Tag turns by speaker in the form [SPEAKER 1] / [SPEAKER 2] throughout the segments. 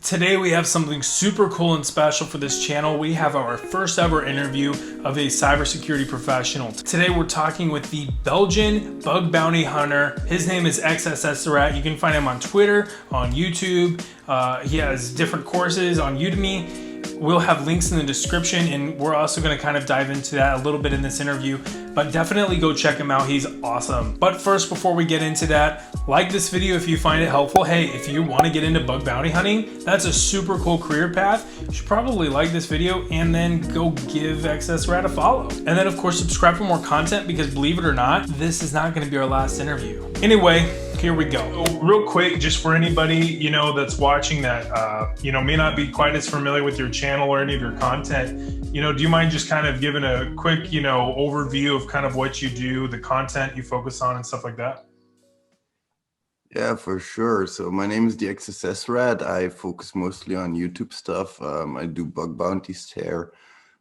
[SPEAKER 1] Today we have something super cool and special for this channel. We have our first ever interview of a cybersecurity professional. Today we're talking with the Belgian bug bounty hunter. His name is TheXSSRat. You can find him on Twitter, on YouTube. He has different courses on Udemy. We'll have links in the description, and we're also going to kind of dive into that a little bit in this interview, but definitely go check him out. He's awesome. But first, before we get into that, like this video if you find it helpful. Hey, if you want to get into bug bounty hunting, that's a super cool career path. You should probably like this video and then go give TheXSSRat a follow. And then of course, subscribe for more content, because believe it or not, this is not going to be our last interview. Anyway, here we go. So real quick, just for anybody, that's watching that, may not be quite as familiar with your channel or any of your content, do you mind just kind of giving a quick, overview of kind of what you do, the content you focus on and stuff like that?
[SPEAKER 2] Yeah, for sure. So my name is TheXSSRat. I focus mostly on YouTube stuff. I do bug bounties there.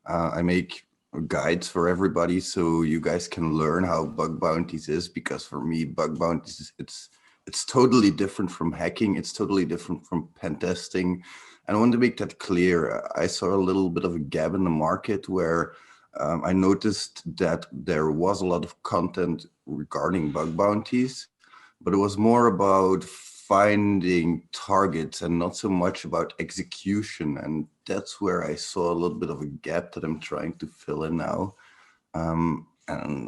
[SPEAKER 2] I make guides for everybody so you guys can learn how bug bounties is, because for me, bug bounties, it's totally different from hacking. It's totally different from pen testing. And I want to make that clear. I saw a little bit of a gap in the market where I noticed that there was a lot of content regarding bug bounties, but it was more about finding targets and not so much about execution. And that's where I saw a little bit of a gap that I'm trying to fill in now. And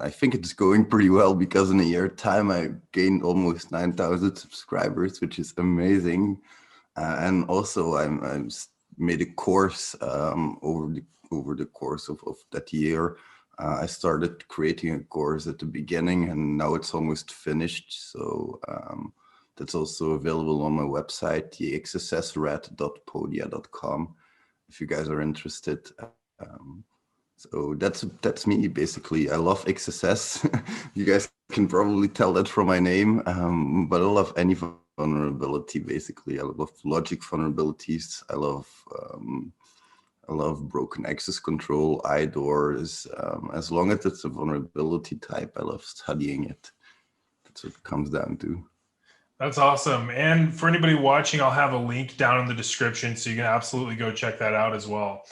[SPEAKER 2] I think it's going pretty well, because in a year's time, I gained almost 9,000 subscribers, which is amazing. And also I made a course over the course of that year. I started creating a course at the beginning, and now it's almost finished. So that's also available on my website, thexssrat.podia.com, if you guys are interested. So that's me, basically. I love XSS. You guys can probably tell that from my name, but I love any vulnerability, basically. I love logic vulnerabilities. I love broken access control, IDORs. As long as it's a vulnerability type, I love studying it. That's what it comes down to.
[SPEAKER 1] That's awesome. And for anybody watching, I'll have a link down in the description, so you can absolutely go check that out as well.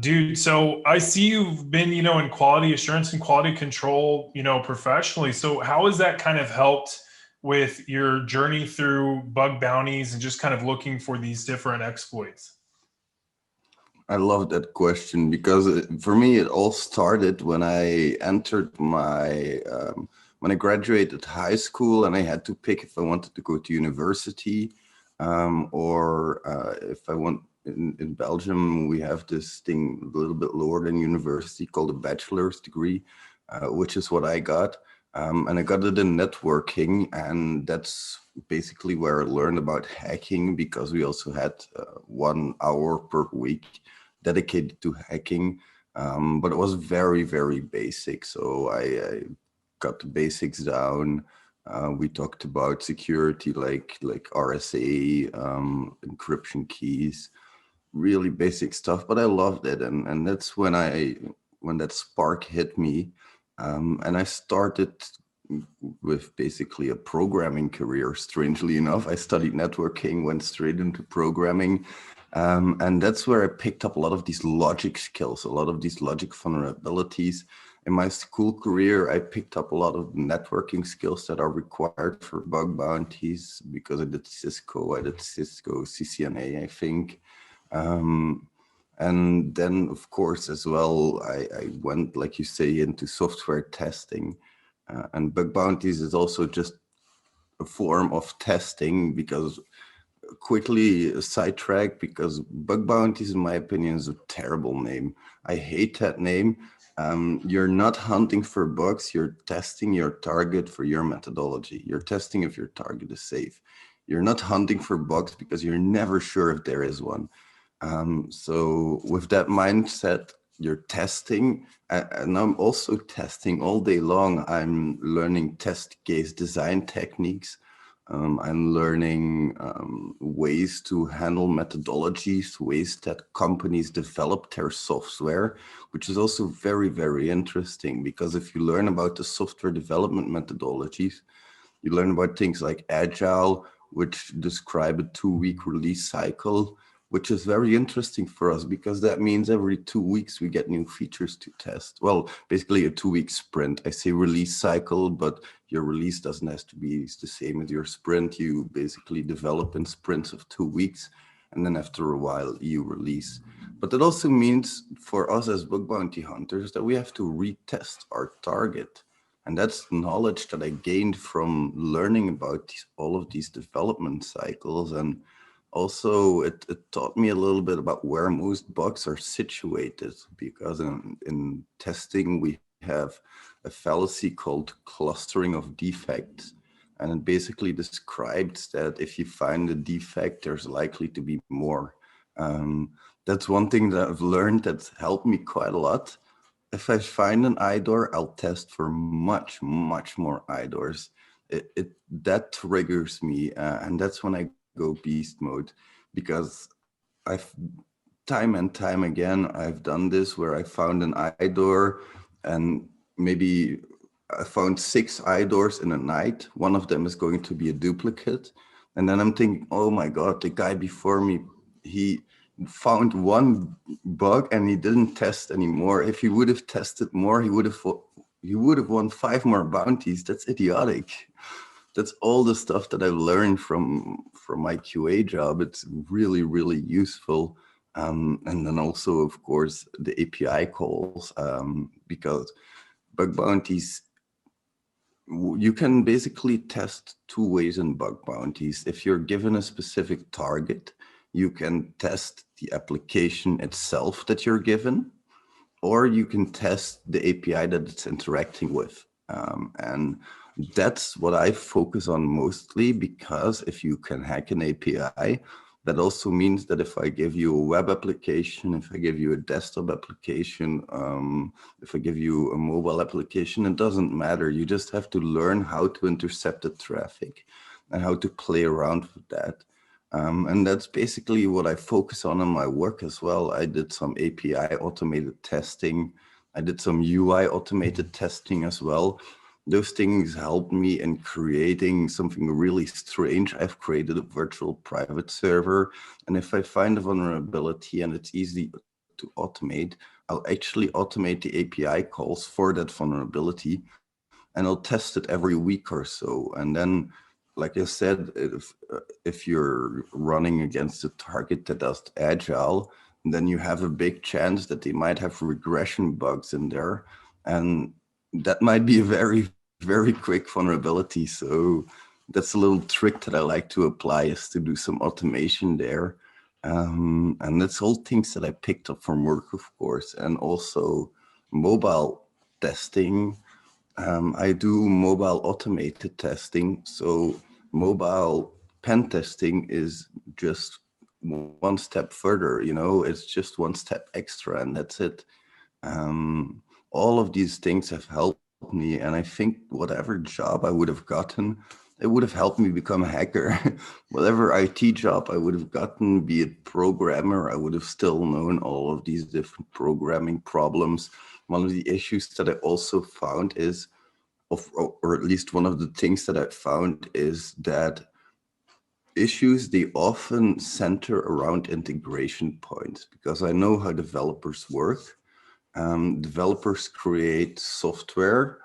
[SPEAKER 1] Dude, so I see you've been, in quality assurance and quality control, professionally. So how has that kind of helped with your journey through bug bounties and just kind of looking for these different exploits?
[SPEAKER 2] I love that question, because for me, it all started when I entered when I graduated high school, and I had to pick if I wanted to go to university or if I want. In Belgium, we have this thing a little bit lower than university called a bachelor's degree, which is what I got. And I got it in networking, and that's basically where I learned about hacking, because we also had 1 hour per week dedicated to hacking. But it was very, very basic. So I got the basics down. We talked about security, like RSA, encryption keys, really basic stuff, but I loved it. And that's when that spark hit me. And I started with basically a programming career. Strangely enough, I studied networking, went straight into programming. And that's where I picked up a lot of these logic skills, a lot of these logic vulnerabilities. In my school career, I picked up a lot of networking skills that are required for bug bounties, because I did Cisco, CCNA, I think. And then, of course, as well, I went, like you say, into software testing. And bug bounties is also just a form of testing, because quickly sidetrack, because bug bounties, in my opinion, is a terrible name. I hate that name. You're not hunting for bugs, you're testing your target for your methodology. You're testing if your target is safe. You're not hunting for bugs because you're never sure if there is one. So with that mindset, you're testing, and I'm also testing all day long. I'm learning test case design techniques. I'm learning ways to handle methodologies, ways that companies develop their software, which is also very, very interesting, because if you learn about the software development methodologies, you learn about things like Agile, which describe a 2-week release cycle, which is very interesting for us because that means every 2 weeks we get new features to test. Well, basically a 2-week sprint. I say release cycle, but your release doesn't have to be the same as your sprint. You basically develop in sprints of 2 weeks, and then after a while you release. But that also means for us as bug bounty hunters that we have to retest our target. And that's knowledge that I gained from learning about all of these development cycles. And also, it taught me a little bit about where most bugs are situated, because in testing, we have a fallacy called clustering of defects. And it basically describes that if you find a defect, there's likely to be more. That's one thing that I've learned that's helped me quite a lot. If I find an IDOR, I'll test for much, much more IDORs. That triggers me, and that's when I go beast mode, because I've time and time again I've done this where I found an IDOR and maybe I found 6 IDORs in a night. One of them is going to be a duplicate, and then I'm thinking, oh my god, the guy before me, he found one bug and he didn't test anymore. If he would have tested more, he would have won 5 more bounties. That's idiotic. That's all the stuff that I've learned from my QA job. It's really, really useful. And then also, of course, the API calls, because bug bounties, you can basically test 2 ways in bug bounties. If you're given a specific target, you can test the application itself that you're given, or you can test the API that it's interacting with. And that's what I focus on mostly, because if you can hack an API, that also means that if I give you a web application, if I give you a desktop application, if I give you a mobile application, it doesn't matter. You just have to learn how to intercept the traffic and how to play around with that. And that's basically what I focus on in my work as well. I did some API automated testing. I did some UI automated testing as well. Those things helped me in creating something really strange. I've created a virtual private server, and if I find a vulnerability and it's easy to automate, I'll actually automate the API calls for that vulnerability, and I'll test it every week or so. And then, like I said, if you're running against a target that does agile, then you have a big chance that they might have regression bugs in there. And that might be a very, very quick vulnerability. So that's a little trick that I like to apply, is to do some automation there. And that's all things that I picked up from work, of course, and also mobile testing. I do mobile automated testing. So mobile pen testing is just one step further, it's just one step extra, and that's it. All of these things have helped me, and I think whatever job I would have gotten, it would have helped me become a hacker. Whatever IT job I would have gotten, be it programmer, I would have still known all of these different programming problems. One of the issues that I also found is, or at least one of the things that I found, is that issues, they often center around integration points, because I know how developers work. Developers create software,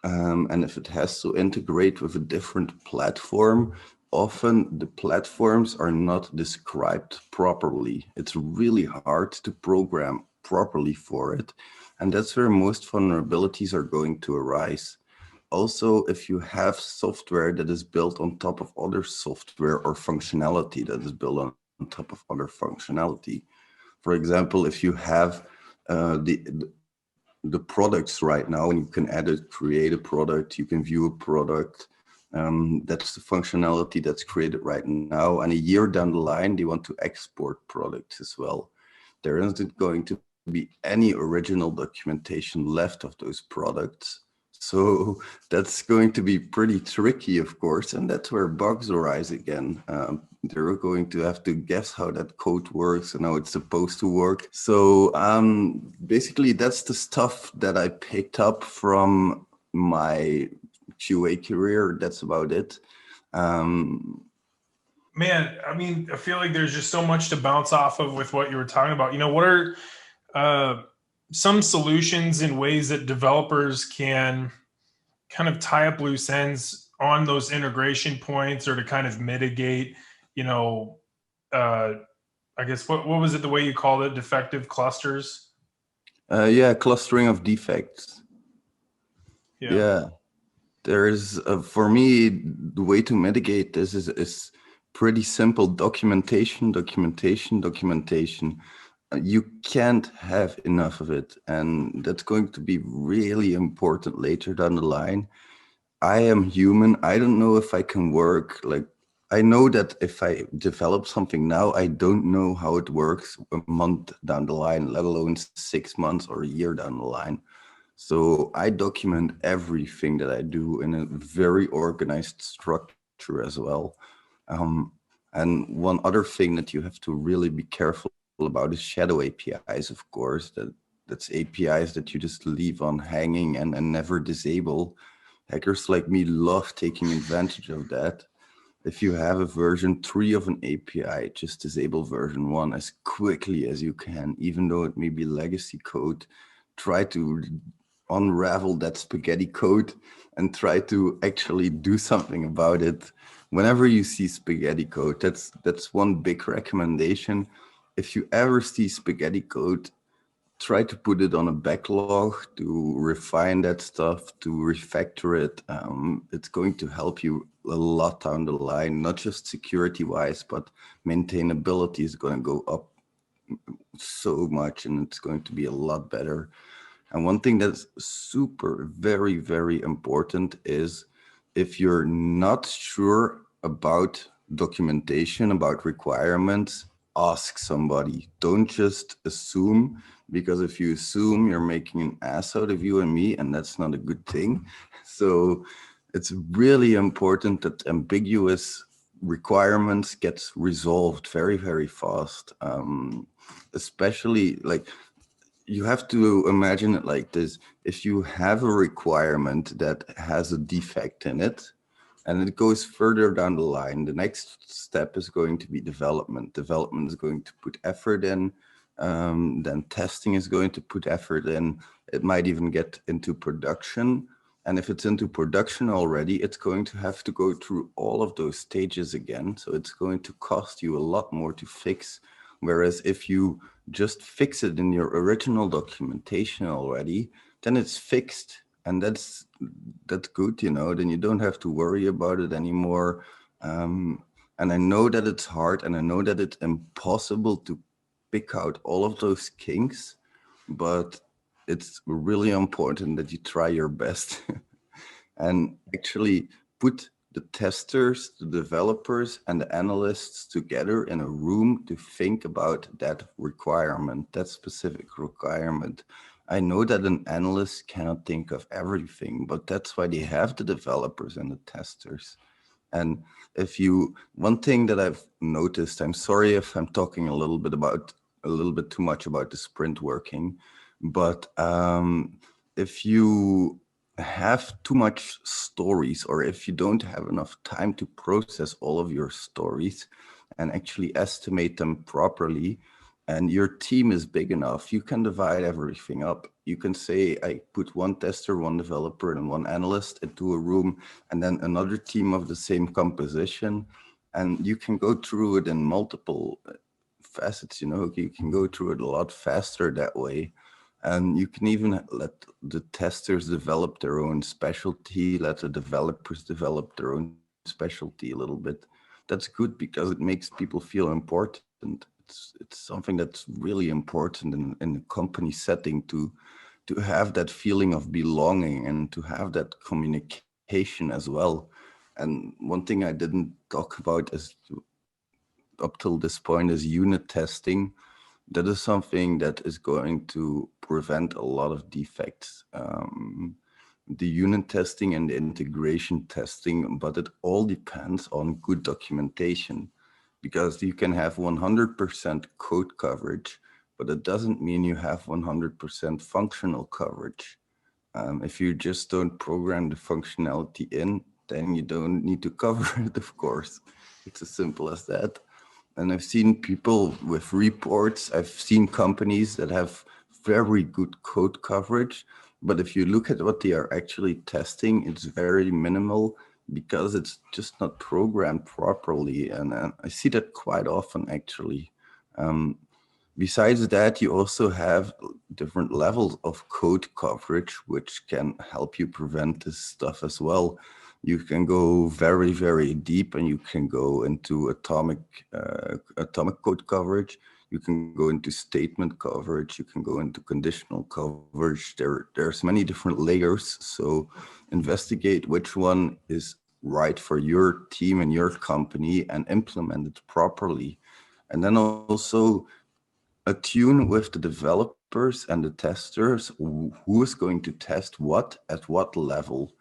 [SPEAKER 2] and if it has to integrate with a different platform, often the platforms are not described properly. It's really hard to program properly for it, and that's where most vulnerabilities are going to arise. Also, if you have software that is built on top of other software, or functionality that is built on top of other functionality. For example, if you have the products right now, and you can create a product, you can view a product. That's the functionality that's created right now. And a year down the line, they want to export products as well. There isn't going to be any original documentation left of those products. So that's going to be pretty tricky, of course, and that's where bugs arise again. They're going to have to guess how that code works and how it's supposed to work. So basically, that's the stuff that I picked up from my QA career. That's about it.
[SPEAKER 1] Man, I mean, I feel like there's just so much to bounce off of with what you were talking about. What are uh, some solutions and ways that developers can kind of tie up loose ends on those integration points, or to kind of mitigate, you know, uh, I guess what was it, the way you called it, defective clusters?
[SPEAKER 2] Yeah, clustering of defects.
[SPEAKER 1] Yeah.
[SPEAKER 2] Yeah, there is, for me, the way to mitigate this is pretty simple: documentation, documentation, documentation. You can't have enough of it, and that's going to be really important later down the line. I am human. I don't know if I can work. Like, I know that if I develop something now, I don't know how it works a month down the line, let alone 6 months or a year down the line. So I document everything that I do in a very organized structure as well. Um, and one other thing that you have to really be careful about is shadow APIs, of course. That's APIs that you just leave on hanging and never disable. Hackers like me love taking advantage of that. If you have a version 3 of an API, just disable version 1 as quickly as you can, even though it may be legacy code. Try to unravel that spaghetti code and try to actually do something about it. Whenever you see spaghetti code, that's one big recommendation. If you ever see spaghetti code, try to put it on a backlog to refine that stuff, to refactor it. It's going to help you a lot down the line, not just security wise, but maintainability is going to go up so much, and it's going to be a lot better. And one thing that's super, very, very important is, if you're not sure about documentation, about requirements, ask somebody. Don't just assume, because if you assume, you're making an ass out of you and me, and that's not a good thing. So it's really important that ambiguous requirements gets resolved very, very fast. Especially, like, you have to imagine it like this: if you have a requirement that has a defect in it and it goes further down the line, the next step is going to be development. Development is going to put effort in, then testing is going to put effort in. It might even get into production, and if it's into production already, it's going to have to go through all of those stages again, so it's going to cost you a lot more to fix. Whereas if you just fix it in your original documentation already, then it's fixed, and that's good, then you don't have to worry about it anymore. And I know that it's hard, and I know that it's impossible to pick out all of those kinks, but it's really important that you try your best and actually put the testers, the developers, and the analysts together in a room to think about that requirement, that specific requirement. I know that an analyst cannot think of everything, but that's why they have the developers and the testers. And one thing that I've noticed, I'm sorry if I'm talking a little bit too much about the sprint working, but if you have too much stories, or if you don't have enough time to process all of your stories and actually estimate them properly, and your team is big enough, you can divide everything up. You can say, I put one tester, one developer, and one analyst into a room, and then another team of the same composition, and you can go through it in multiple facets. You can go through it a lot faster that way. And you can even let the testers develop their own specialty, let the developers develop their own specialty a little bit. That's good, because it makes people feel important. It's something that's really important in a company setting, to have that feeling of belonging and to have that communication as well. And one thing I didn't talk about up till this point is unit testing. That is something that is going to prevent a lot of defects. The unit testing and the integration testing, but it all depends on good documentation, because you can have 100% code coverage, but it doesn't mean you have 100% functional coverage. If you just don't program the functionality in, then you don't need to cover it, of course. It's as simple as that. And I've seen people with reports. I've seen companies that have very good code coverage, but if you look at what they are actually testing, it's very minimal because it's just not programmed properly. And I see that quite often, actually. Um, Besides that, you also have different levels of code coverage, which can help you prevent this stuff as well. You can go very, very deep, and you can go into atomic code coverage. You can go into statement coverage. You can go into conditional coverage. There's many different layers. So investigate which one is right for your team and your company and implement it properly. And then also attune with the developers and the testers who is going to test what at what level.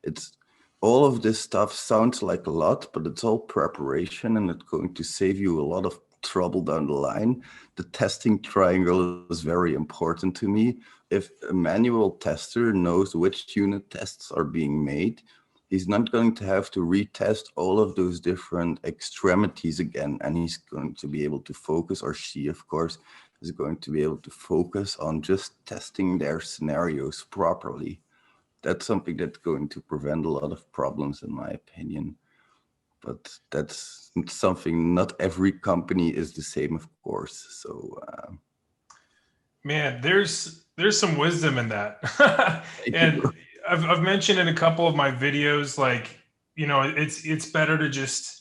[SPEAKER 2] It's all of this stuff sounds like a lot, but it's all preparation and it's going to save you a lot of trouble down the line. The testing triangle is very important to me. If a manual tester knows which unit tests are being made, he's not going to have to retest all of those different extremities again, and he's going to be able to focus, or she, of course, is going to be able to focus on just testing their scenarios properly. That's something that's going to prevent a lot of problems, in my opinion. But that's something not every company is the same, of course. So,
[SPEAKER 1] Man, there's some wisdom in that.
[SPEAKER 2] thank you.
[SPEAKER 1] And I've mentioned in a couple of my videos, like, it's better to just,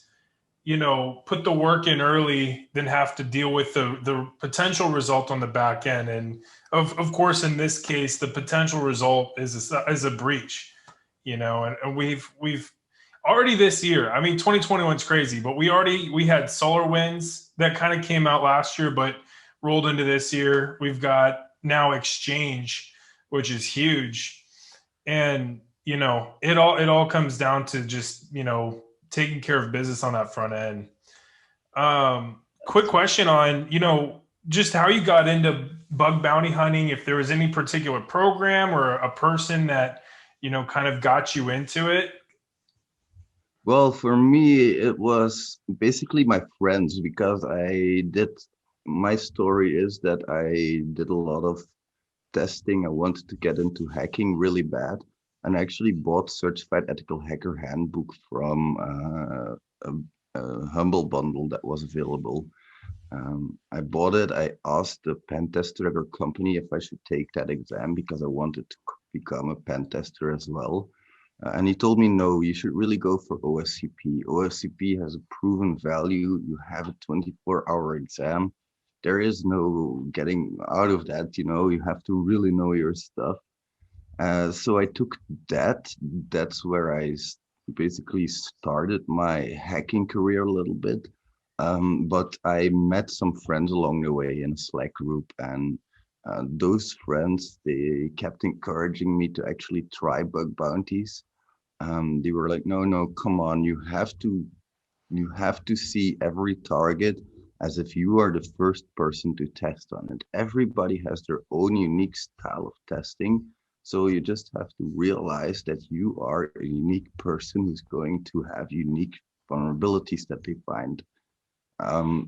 [SPEAKER 1] put the work in early than have to deal with the potential result on the back end. And of course, in this case, the potential result is a breach, and we've already this year. I mean, 2021 is crazy, but we had SolarWinds that kind of came out last year, but rolled into this year. We've got now Exchange, which is huge. And, it all comes down to just, taking care of business on that front end. Quick question on, just how you got into bug bounty hunting, if there was any particular program or a person that, kind of got you into it.
[SPEAKER 2] Well, for me, it was basically my friends because my story is that I did a lot of testing. I wanted to get into hacking really bad, and I actually bought Certified Ethical Hacker Handbook from a Humble bundle that was available. I bought it. I asked the pen tester at our company if I should take that exam because I wanted to become a pen tester as well. And he told me, no, you should really go for OSCP. OSCP has a proven value. You have a 24-hour exam. There is no getting out of that. You have to really know your stuff. So I took that. That's where basically started my hacking career a little bit. But I met some friends along the way in a Slack group, and those friends, they kept encouraging me to actually try bug bounties. They were like, no, no, come on, you have to see every target as if you are the first person to test on it. Everybody has their own unique style of testing. So you just have to realize that you are a unique person who's going to have unique vulnerabilities that they find.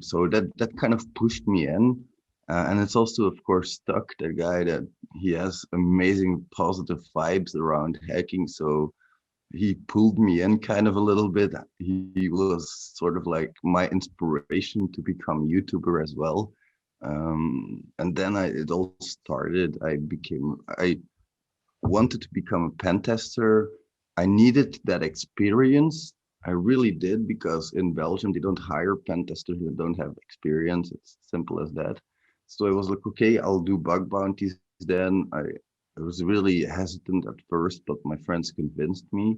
[SPEAKER 2] So that kind of pushed me in. And it's also, of course, Stuck, the guy that he has amazing positive vibes around hacking. So he pulled me in kind of a little bit. He was sort of like my inspiration to become YouTuber as well. And then it all started. I wanted to become a pen tester. I needed that experience. I really did, because in Belgium, they don't hire pen testers that don't have experience. It's simple as that. So I was like, okay, I'll do bug bounties then. I was really hesitant at first, but my friends convinced me.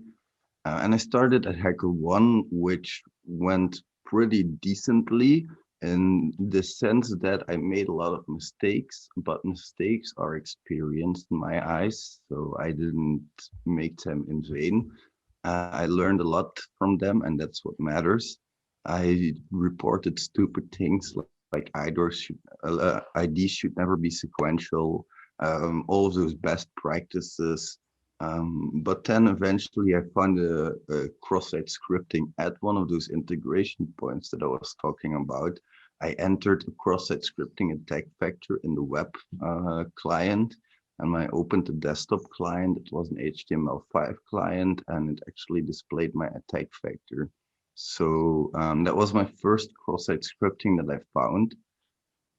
[SPEAKER 2] And I started at HackerOne, which went pretty decently in the sense that I made a lot of mistakes, but mistakes are experienced in my eyes, so I didn't make them in vain. I learned a lot from them, and that's what matters. I reported stupid things like IDs should never be sequential, all of those best practices. But then eventually I found a cross-site scripting at one of those integration points that I was talking about. I entered a cross-site scripting attack vector in the web client, and I opened the desktop client. It was an HTML5 client, and it actually displayed my attack vector. So that was my first cross-site scripting that I found.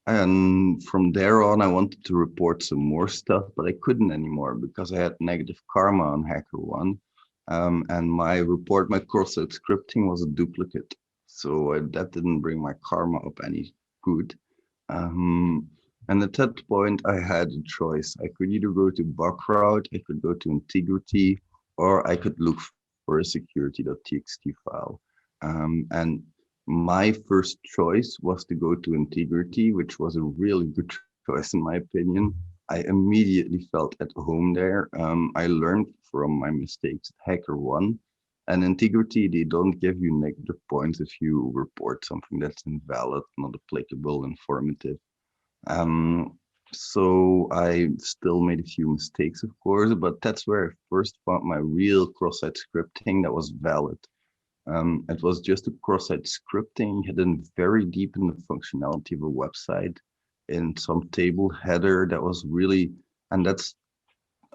[SPEAKER 2] And from there on, I wanted to report some more stuff, but I couldn't anymore because I had negative karma on HackerOne. And my cross-site scripting was a duplicate. So that didn't bring my karma up any good. And at that point, I had a choice. I could either go to bug route, I could go to integrity, or I could look for a security.txt file. And my first choice was to go to integrity, which was a really good choice in my opinion. I immediately felt at home there. I learned from my mistakes at HackerOne. And integrity, they don't give you negative points if you report something that's invalid, not applicable, informative. So I still made a few mistakes, of course, but that's where I first found my real cross-site scripting that was valid. It was just a cross-site scripting hidden very deep in the functionality of a website in some table header that was really, and that's,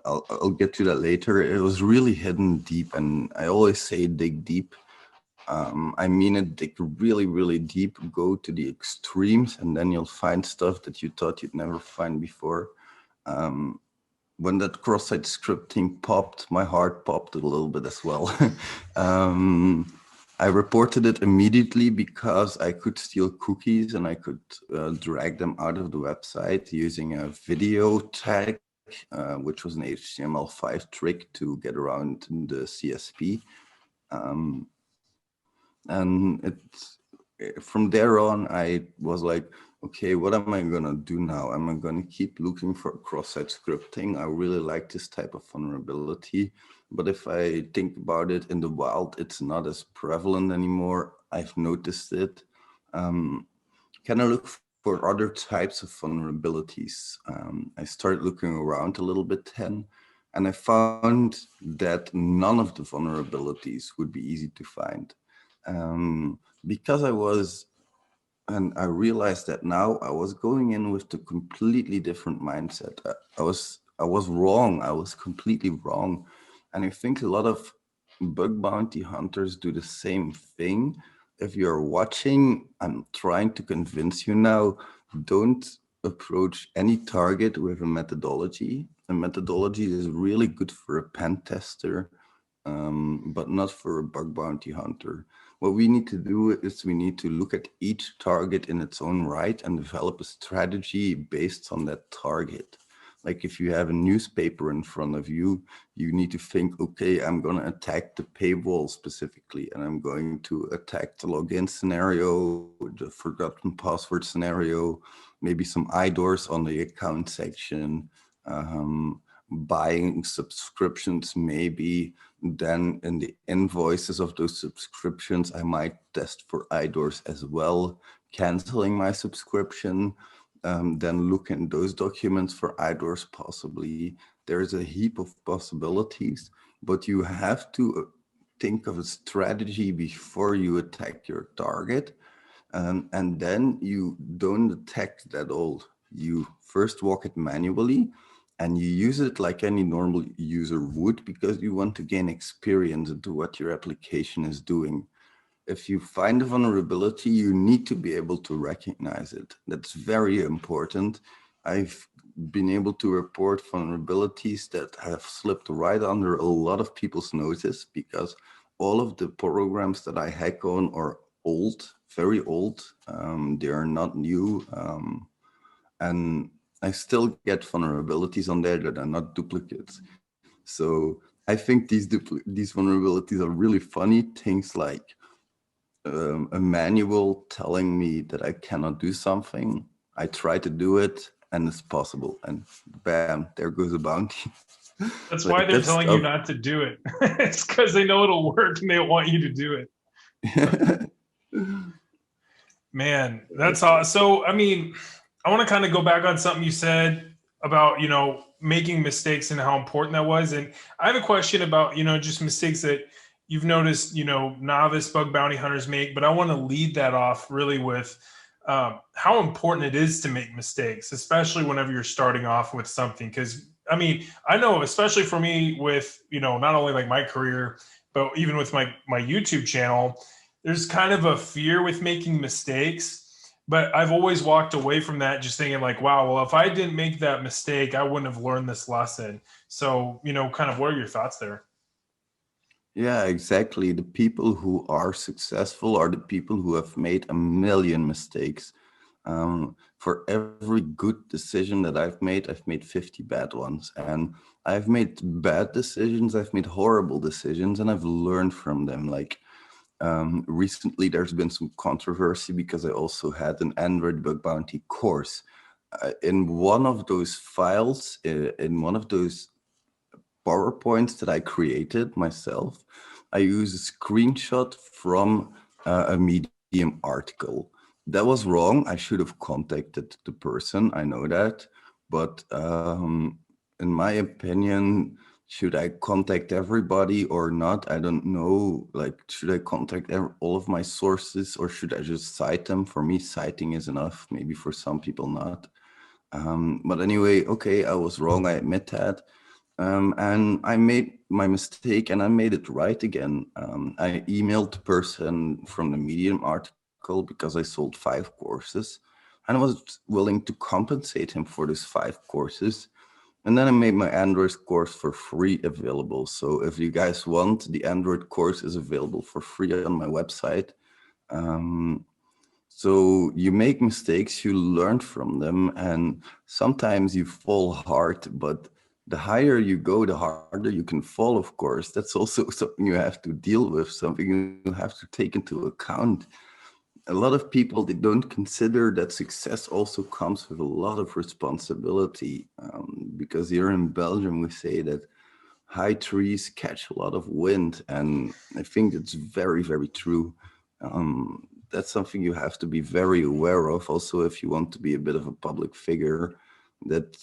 [SPEAKER 2] I'll get to that later. It was really hidden deep, and I always say dig deep. I mean it, dig really, really deep, go to the extremes, and then you'll find stuff that you thought you'd never find before. When that cross-site scripting popped, my heart popped a little bit as well. I reported it immediately because I could steal cookies and I could drag them out of the website using a video tag, which was an HTML5 trick to get around the CSP. And from there on, I was like, okay, what am I gonna do now? Am I gonna keep looking for cross-site scripting? I really like this type of vulnerability, but if I think about it in the wild, it's not as prevalent anymore. I've noticed it. Can I look for other types of vulnerabilities? I started looking around a little bit then, and I found that none of the vulnerabilities would be easy to find. Because and I realized that now I was going in with the completely different mindset. I was wrong. I was completely wrong. And I think a lot of bug bounty hunters do the same thing. If you're watching, I'm trying to convince you now, don't approach any target with a methodology. A methodology is really good for a pen tester, but not for a bug bounty hunter. What we need to do is we need to look at each target in its own right and develop a strategy based on that target. Like if you have a newspaper in front of you, you need to think, okay, I'm going to attack the paywall specifically, and I'm going to attack the login scenario, the forgotten password scenario, maybe some IDORs on the account section, buying subscriptions maybe. Then in the invoices of those subscriptions, I might test for IDORs as well, canceling my subscription, then look in those documents for IDORs possibly. There's a heap of possibilities, but you have to think of a strategy before you attack your target. And then you don't attack that all. You first walk it manually, and you use it like any normal user would because you want to gain experience into what your application is doing. If you find a vulnerability, you need to be able to recognize it. That's very important. I've been able to report vulnerabilities that have slipped right under a lot of people's notice because all of the programs that I hack on are old, very old. They are not new. And I still get vulnerabilities on there that are not duplicates. So I think these vulnerabilities are really funny. Things like a manual telling me that I cannot do something. I try to do it and it's possible. And bam, there goes a bounty.
[SPEAKER 1] That's why they're telling you not to do it. It's because they know it'll work and they want you to do it. Man, that's awesome. So, I mean, I want to kind of go back on something you said. about, making mistakes and how important that was. And I have a question about, just mistakes that you've noticed, novice bug bounty hunters make, but I want to lead that off really with how important it is to make mistakes, especially whenever you're starting off with something. Because I mean, I know, especially for me with, not only like my career, but even with my YouTube channel, there's kind of a fear with making mistakes. But I've always walked away from that just thinking like, wow, well, if I didn't make that mistake, I wouldn't have learned this lesson. So, kind of what are your thoughts there?
[SPEAKER 2] Yeah, exactly. The people who are successful are the people who have made a million mistakes. For every good decision that I've made 50 bad ones. And I've made bad decisions, I've made horrible decisions, and I've learned from them. Like recently, there's been some controversy because I also had an Android bug bounty course. In one of those files, in one of those PowerPoints that I created myself, I used a screenshot from a Medium article. That was wrong. I should have contacted the person. I know that. But in my opinion, should I contact everybody or not? I don't know. Like, should I contact all of my sources or should I just cite them? For me, citing is enough. Maybe for some people not. But anyway, okay, I was wrong. I admit that. And I made my mistake and I made it right again. I emailed the person from the Medium article because I sold 5 courses and I was willing to compensate him for these 5 courses. And then I made my Android course for free available. So if you guys want, the Android course is available for free on my website. Um, so you make mistakes, you learn from them, and sometimes you fall hard, but the higher you go, the harder you can fall, of course. That's also something you have to deal with, something you have to take into account. A lot of people, they don't consider that success also comes with a lot of responsibility, because here in Belgium, we say that high trees catch a lot of wind, and I think it's very, very true. That's something you have to be very aware of. Also, if you want to be a bit of a public figure, that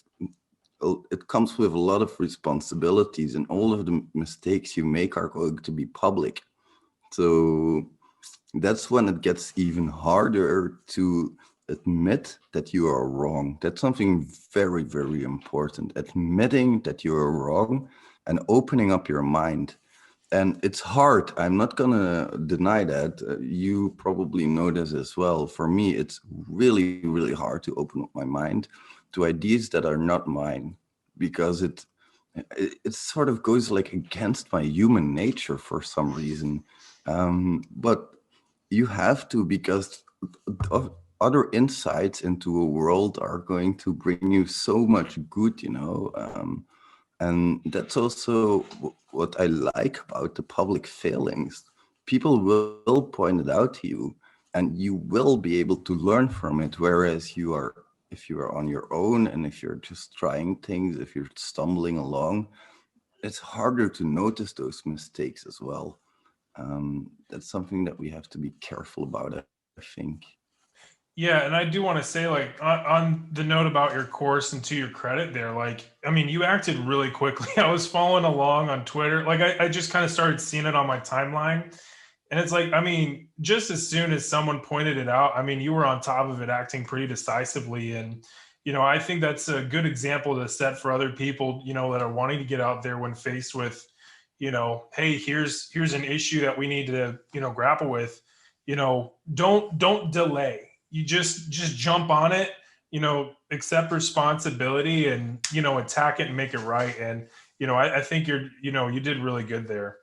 [SPEAKER 2] it comes with a lot of responsibilities, and all of the mistakes you make are going to be public. So that's when it gets even harder to admit that you are wrong. That's something very, very important. Admitting that you are wrong and opening up your mind. And it's hard. I'm not going to deny that. You probably know this as well. For me, it's really, really hard to open up my mind to ideas that are not mine because it sort of goes like against my human nature for some reason. But you have to, because other insights into a world are going to bring you so much good, and that's also what I like about the public failings. People will point it out to you and you will be able to learn from it. Whereas if you are on your own and if you're just trying things, if you're stumbling along, it's harder to notice those mistakes as well. That's something that we have to be careful about, I think.
[SPEAKER 1] Yeah, and I do want to say, like, on the note about your course and to your credit there, like, I mean, you acted really quickly. I was following along on Twitter. Like, I just kind of started seeing it on my timeline. And it's like, I mean, just as soon as someone pointed it out, I mean, you were on top of it, acting pretty decisively. And, I think that's a good example to set for other people, that are wanting to get out there when faced with, hey, here's an issue that we need to, grapple with. Don't delay. You just jump on it, accept responsibility and, attack it and make it right. And, I think you did really good there.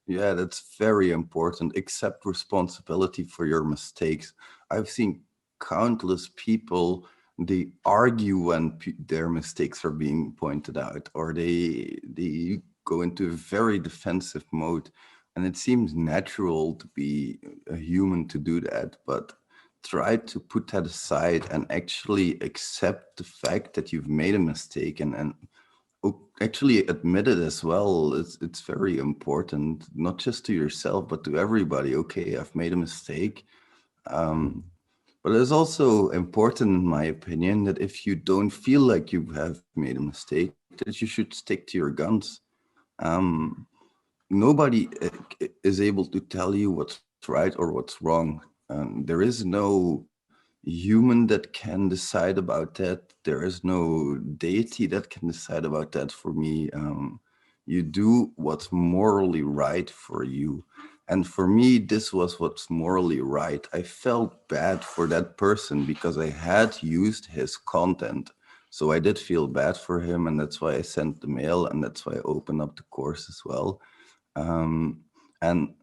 [SPEAKER 2] Yeah, that's very important. Accept responsibility for your mistakes. I've seen countless people, they argue when their mistakes are being pointed out, or they go into a very defensive mode. And it seems natural to be a human to do that, but try to put that aside and actually accept the fact that you've made a mistake and actually admit it as well. It's very important, not just to yourself, but to everybody. Okay, I've made a mistake. Um, But it's also important, in my opinion, that if you don't feel like you have made a mistake, that you should stick to your guns. Nobody is able to tell you what's right or what's wrong. There is no human that can decide about that. There is no deity that can decide about that for me. You do what's morally right for you. And for me, this was what's morally right. I felt bad for that person because I had used his content. So I did feel bad for him, and that's why I sent the mail, and that's why I opened up the course as well. And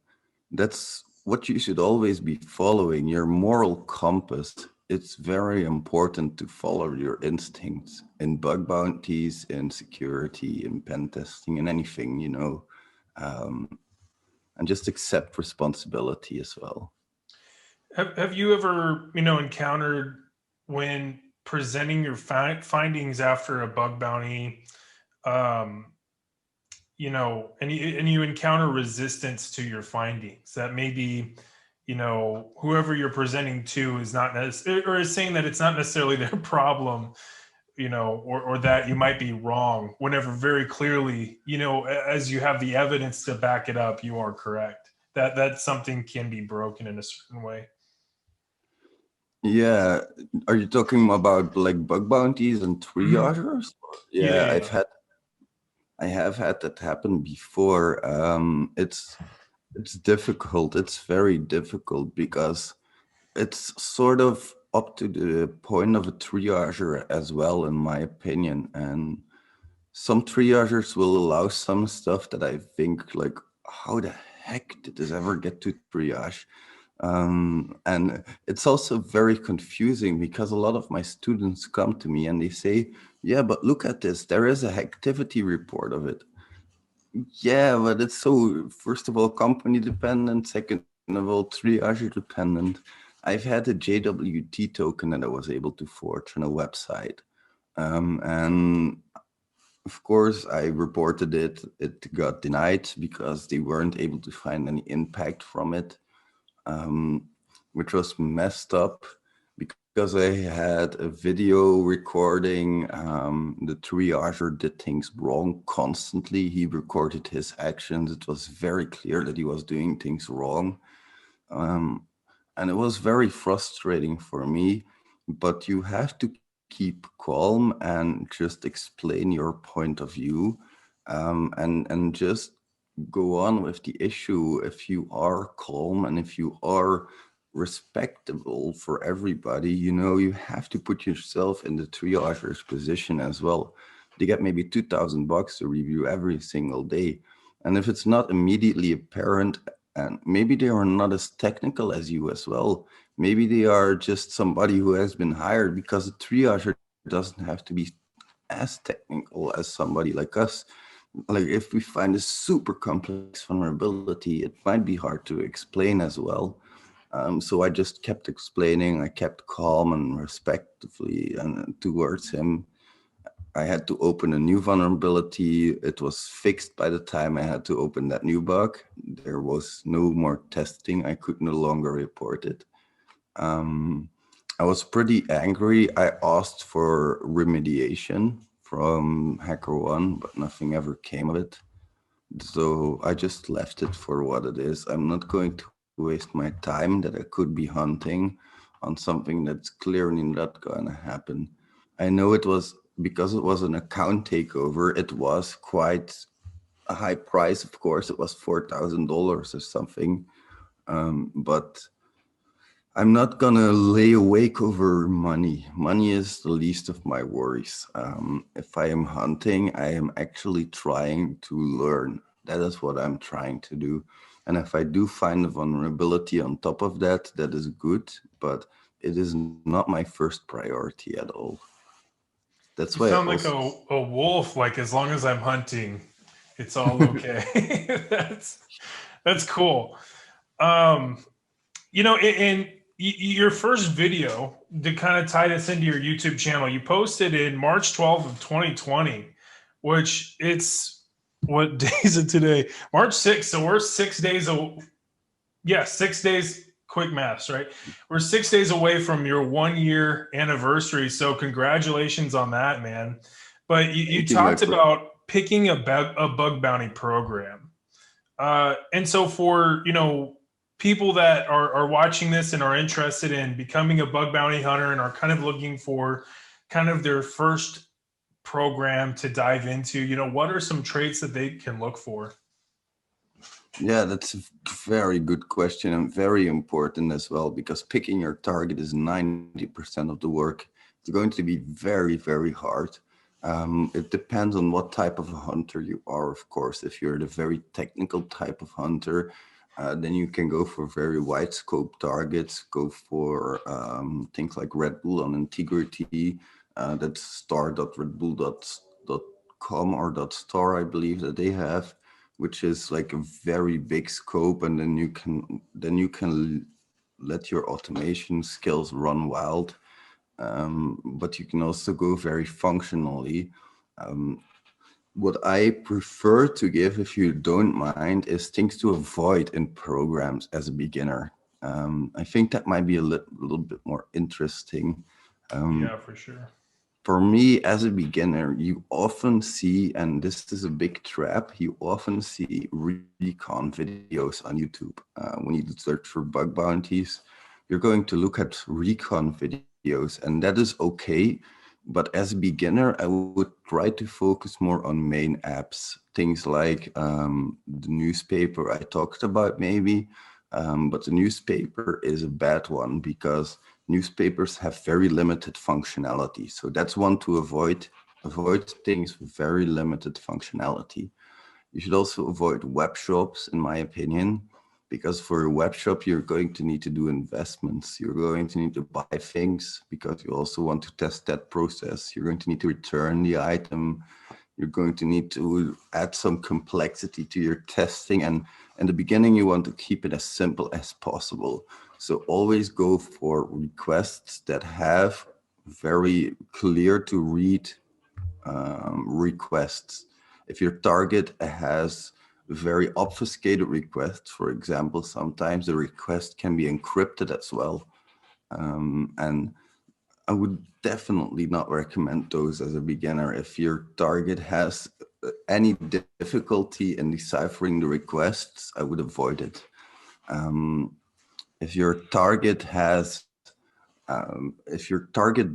[SPEAKER 2] that's what you should always be following, your moral compass. It's very important to follow your instincts in bug bounties, in security, in pen testing, in anything, and just accept responsibility as well.
[SPEAKER 1] Have you ever, encountered when presenting your findings after a bug bounty, um, and you encounter resistance to your findings that maybe, whoever you're presenting to is not necessarily, or is saying that it's not necessarily their problem, or that you might be wrong, whenever very clearly, as you have the evidence to back it up, you are correct. That something can be broken in a certain way.
[SPEAKER 2] Yeah. Are you talking about like bug bounties and triagers? Yeah,
[SPEAKER 1] Yeah.
[SPEAKER 2] I have had that happen before. It's difficult. It's very difficult because it's sort of up to the point of a triager as well, in my opinion. And some triagers will allow some stuff that I think like, how the heck did this ever get to triage? And it's also very confusing because a lot of my students come to me and they say, yeah, but look at this, there is a activity report of it. Yeah, but it's so, first of all, company dependent, second of all, triage dependent. I've had a JWT token that I was able to forge on a website. And of course, I reported it. It got denied because they weren't able to find any impact from it, which was messed up because I had a video recording. The triager did things wrong constantly. He recorded his actions. It was very clear that he was doing things wrong. And it was very frustrating for me, but you have to keep calm and just explain your point of view, and just go on with the issue. If you are calm and if you are respectable for everybody, you have to put yourself in the triager's position as well. They get maybe $2,000 to review every single day. And if it's not immediately apparent, and maybe they are not as technical as you as well, maybe they are just somebody who has been hired, because a triager doesn't have to be as technical as somebody like us. Like if we find a super complex vulnerability, it might be hard to explain as well. So I just kept explaining. I kept calm and respectfully and towards him. I had to open a new vulnerability. It was fixed by the time I had to open that new bug. There was no more testing. I could no longer report it. I was pretty angry. I asked for remediation from HackerOne, but nothing ever came of it. So I just left it for what it is. I'm not going to waste my time that I could be hunting on something that's clearly not going to happen. I know it was because it was an account takeover. It was quite a high price, of course. It was $4,000 or something. But I'm not gonna lay awake over money. Money is the least of my worries. If I am hunting, I am actually trying to learn. That is what I'm trying to do. And if I do find a vulnerability on top of that, that is good, but it is not my first priority at all. That's
[SPEAKER 1] You
[SPEAKER 2] why I
[SPEAKER 1] sound like
[SPEAKER 2] also,
[SPEAKER 1] a wolf. Like, as long as I'm hunting, it's all okay. That's cool. Um, and your first video, to kind of tie this into your YouTube channel, you posted in March 12th of 2020, which it's, what day is it today? March 6th. So we're 6 days. Yeah, 6 days quick maths, right? We're 6 days away from your 1 year anniversary. So congratulations on that, man. But you
[SPEAKER 2] Thank you, my
[SPEAKER 1] talked
[SPEAKER 2] friend.
[SPEAKER 1] about picking a bug bounty program. And so for, people that are watching this and are interested in becoming a bug bounty hunter and are kind of looking for kind of their first program to dive into, what are some traits that they can look for?
[SPEAKER 2] Yeah, that's a very good question and very important as well, because picking your target is 90% of the work. It's going to be very, very hard. It depends on what type of a hunter you are, of course. If you're the very technical type of hunter, then you can go for very wide scope targets, go for things like Red Bull on Integrity, that's star.redbull.com or .store, I believe that they have, which is like a very big scope, and then you can let your automation skills run wild. But you can also go very functionally. What I prefer to give, if you don't mind, is things to avoid in programs as a beginner. I think that might be a little bit more interesting.
[SPEAKER 1] Yeah, for sure.
[SPEAKER 2] For me, as a beginner, you often see, and this is a big trap, you often see recon videos on YouTube. When you search for bug bounties, you're going to look at recon videos, and that is okay. But as a beginner, I would try to focus more on main apps, things like the newspaper I talked about maybe, but the newspaper is a bad one because newspapers have very limited functionality. So that's one to avoid things with very limited functionality. You should also avoid web shops, in my opinion, because for a web shop, you're going to need to do investments. You're going to need to buy things because you also want to test that process. You're going to need to return the item. You're going to need to add some complexity to your testing. And in the beginning, you want to keep it as simple as possible. So always go for requests that have very clear to read requests. If your target has very obfuscated requests, for example, sometimes the request can be encrypted as well. And I would definitely not recommend those as a beginner. If your target has any difficulty in deciphering the requests, I would avoid it. If your target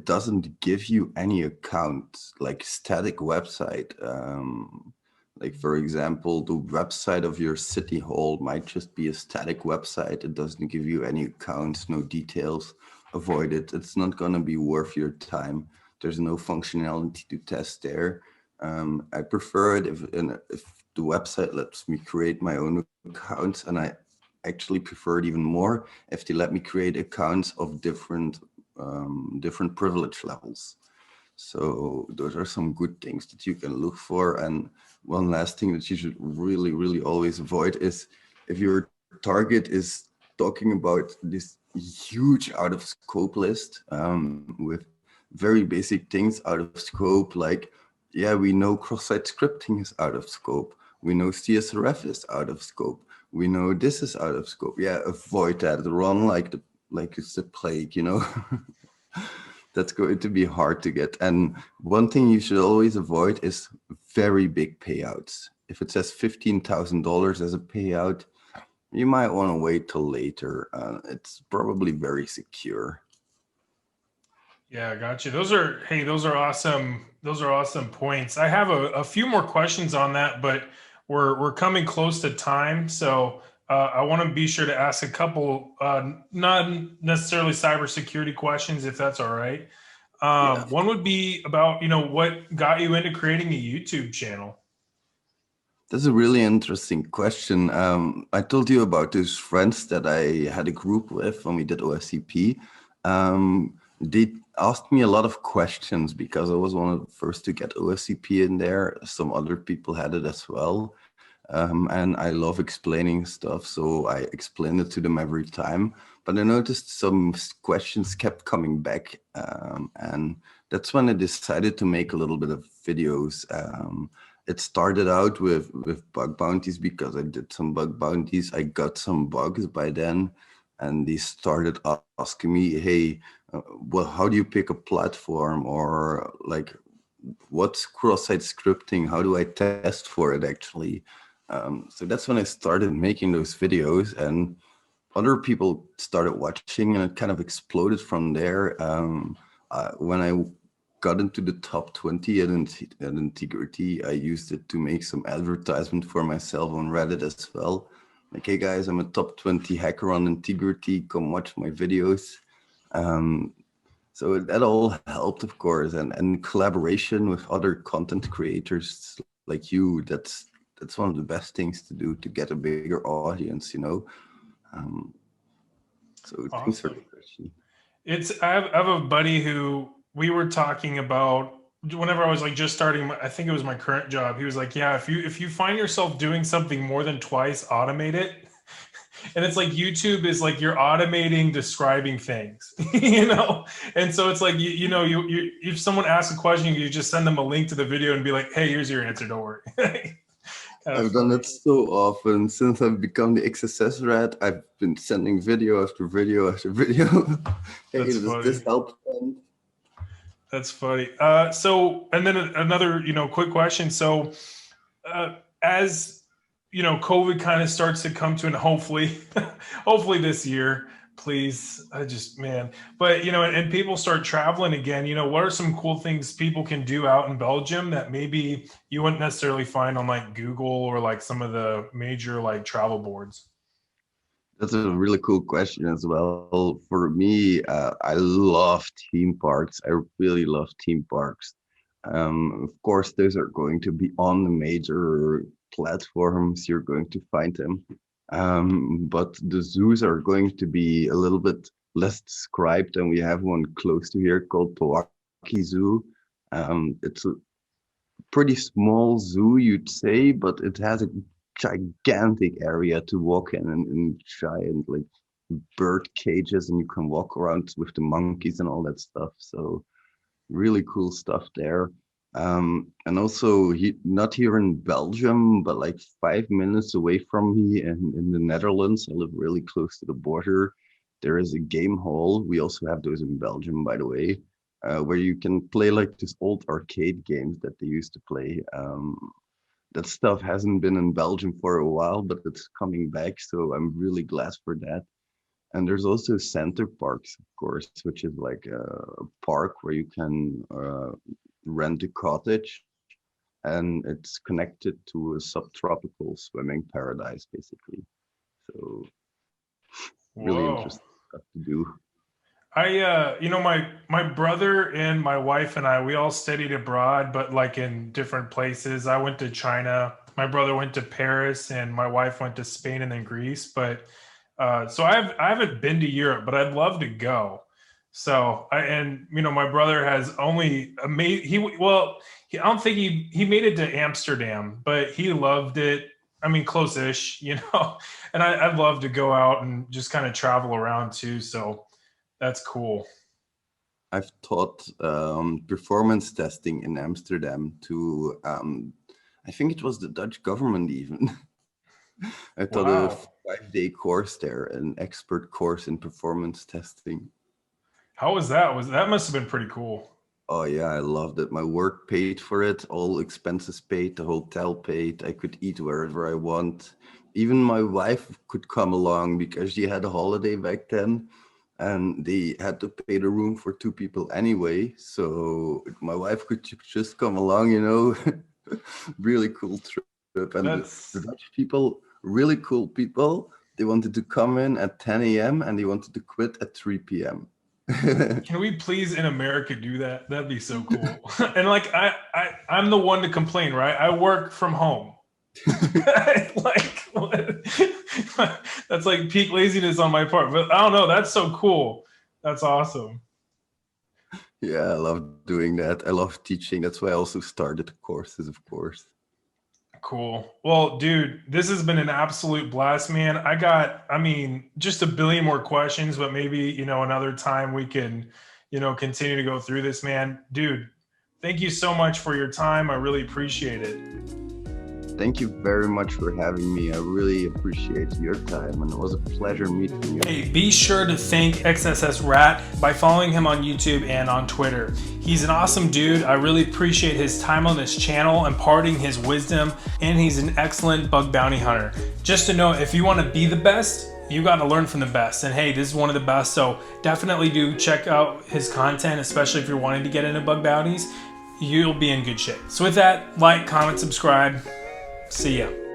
[SPEAKER 2] doesn't give you any account, like static website, like for example, the website of your city hall might just be a static website. It doesn't give you any accounts, no details. Avoid it. It's not going to be worth your time. There's no functionality to test there. I prefer it if the website lets me create my own accounts, and I actually prefer it even more if they let me create accounts of different privilege levels. So those are some good things that you can look for. And one last thing that you should really, really always avoid is if your target is talking about this huge out of scope list with very basic things out of scope, like, yeah, we know cross-site scripting is out of scope. We know CSRF is out of scope. We know this is out of scope. Yeah, avoid that. Run like it's the plague, That's going to be hard to get. And one thing you should always avoid is very big payouts. If it says $15,000 as a payout, you might want to wait till later. It's probably very secure.
[SPEAKER 1] Yeah, gotcha. Those are awesome. Those are awesome points. I have a few more questions on that, but we're coming close to time. So I want to be sure to ask a couple, not necessarily cybersecurity questions, if that's all right.
[SPEAKER 2] Yeah.
[SPEAKER 1] One would be about, what got you into creating a YouTube channel?
[SPEAKER 2] That's a really interesting question. I told you about those friends that I had a group with when we did OSCP. They asked me a lot of questions because I was one of the first to get OSCP in there. Some other people had it as well. And I love explaining stuff, so I explained it to them every time. But I noticed some questions kept coming back, and that's when I decided to make a little bit of videos. It started out with bug bounties because I did some bug bounties. I got some bugs by then. and they started asking me, hey, well, how do you pick a platform, or like, what's cross-site scripting? How do I test for it actually? So that's when I started making those videos, and other people started watching, and it kind of exploded from there. When I got into the top 20 at Integrity, I used it to make some advertisement for myself on Reddit as well. Like, hey guys, I'm a top 20 hacker on Integrity, come watch my videos. So that all helped, of course, and collaboration with other content creators like you, that's one of the best things to do to get a bigger audience, you know. So thanks for the
[SPEAKER 1] Awesome.
[SPEAKER 2] question.
[SPEAKER 1] I have a buddy who we were talking about whenever I was like just starting. I think it was my current job. He was like, "Yeah, if you find yourself doing something more than twice, automate it." And it's like YouTube is like you're automating describing things, you know. And so it's like you if someone asks a question, you just send them a link to the video and be like, "Hey, here's your answer. Don't worry." Kind of
[SPEAKER 2] I've done
[SPEAKER 1] funny.
[SPEAKER 2] it so often since I've become the XSSRat. I've been sending video after video after video. Hey,
[SPEAKER 1] That's
[SPEAKER 2] does this
[SPEAKER 1] funny.
[SPEAKER 2] help them?
[SPEAKER 1] That's funny. So, and then another, quick question. So, as COVID kind of starts to come to an hopefully, hopefully this year, please. I just, man, but and people start traveling again. What are some cool things people can do out in Belgium that maybe you wouldn't necessarily find on like Google or like some of the major like travel boards?
[SPEAKER 2] That's a really cool question as well. For me, I love theme parks. I really love theme parks. Of course, those are going to be on the major platforms. You're going to find them. But the zoos are going to be a little bit less described, and we have one close to here called Powaki Zoo. It's a pretty small zoo, you'd say, but it has a gigantic area to walk in, and giant like bird cages, and you can walk around with the monkeys and all that stuff. So really cool stuff there. And also not here in Belgium, but like 5 minutes away from me in the Netherlands. I live really close to the border. There is a game hall. We also have those in Belgium, by the way, where you can play like these old arcade games that they used to play. That stuff hasn't been in Belgium for a while, but it's coming back. So I'm really glad for that. And there's also Center Parks, of course, which is like a park where you can rent a cottage, and it's connected to a subtropical swimming paradise, basically. So really
[SPEAKER 1] Whoa.
[SPEAKER 2] interesting stuff to do.
[SPEAKER 1] My brother and my wife and I, we all studied abroad, but like in different places. I went to China. My brother went to Paris, and my wife went to Spain and then Greece. But so I haven't been to Europe, but I'd love to go. So my brother has only made I don't think he made it to Amsterdam, but he loved it. I mean, close-ish, and I'd love to go out and just kind of travel around too. So that's cool.
[SPEAKER 2] I've taught performance testing in Amsterdam to, I think it was the Dutch government even. I taught a
[SPEAKER 1] Wow.
[SPEAKER 2] 5-day course there, an expert course in performance testing.
[SPEAKER 1] How was that? That must have been pretty cool.
[SPEAKER 2] Oh yeah, I loved it. My work paid for it, all expenses paid, the hotel paid. I could eat wherever I want. Even my wife could come along because she had a holiday back then, and they had to pay the room for 2 people anyway. So my wife could just come along, you know. Really cool trip. And the
[SPEAKER 1] That's
[SPEAKER 2] Dutch people, really cool people. They wanted to come in at 10 a.m. and they wanted to quit at 3 p.m.
[SPEAKER 1] Can we please in America do that? That'd be so cool. And like I'm the one to complain, right? I work from home. Like what? That's like peak laziness on my part. But I don't know. That's so cool. That's awesome.
[SPEAKER 2] Yeah, I love doing that. I love teaching. That's why I also started courses, of course.
[SPEAKER 1] Cool. Well, dude, this has been an absolute blast, man. I mean, just a billion more questions, but maybe, another time we can, continue to go through this, man. Dude, thank you so much for your time. I really appreciate it.
[SPEAKER 2] Thank you very much for having me. I really appreciate your time, and it was a pleasure meeting you.
[SPEAKER 1] Hey, be sure to thank TheXSSRat by following him on YouTube and on Twitter. He's an awesome dude. I really appreciate his time on this channel, imparting his wisdom, and he's an excellent bug bounty hunter. Just to know, if you want to be the best, you got to learn from the best. And hey, this is one of the best, so definitely do check out his content, especially if you're wanting to get into bug bounties. You'll be in good shape. So with that, like, comment, subscribe. See ya.